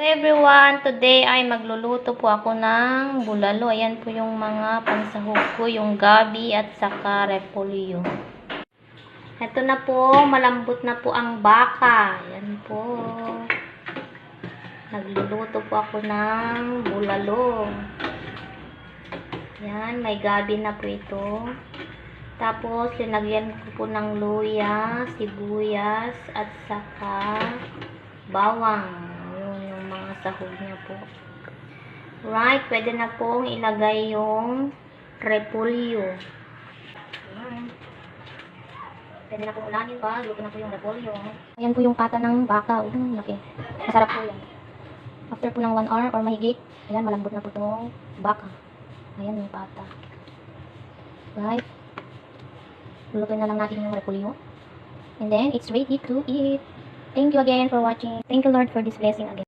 Hello everyone, today ay magluluto po ako ng bulalo. Ayan po yung mga pansahog ko, yung gabi at saka repolyo. Ito na po, malambot na po ang baka. Ayan po. Nagluluto po ako ng bulalo. Ayan, may gabi na po ito. Tapos, linagyan ko po ng luya, sibuyas at saka bawang. Sahog niya po. Right, pwede na pong ilagay yung repolyo. Pwede na pong ulanin pa. Luto na po yung repolyo. Ayan po yung pata ng baka. Laki. Masarap po yan. After po ng 1 hour or mahigit, ayan, malambot na po itong baka. Ayan yung pata. Right. Lulutuin na lang natin yung repolyo. And then, it's ready to eat. Thank you again for watching. Thank you Lord for this blessing again.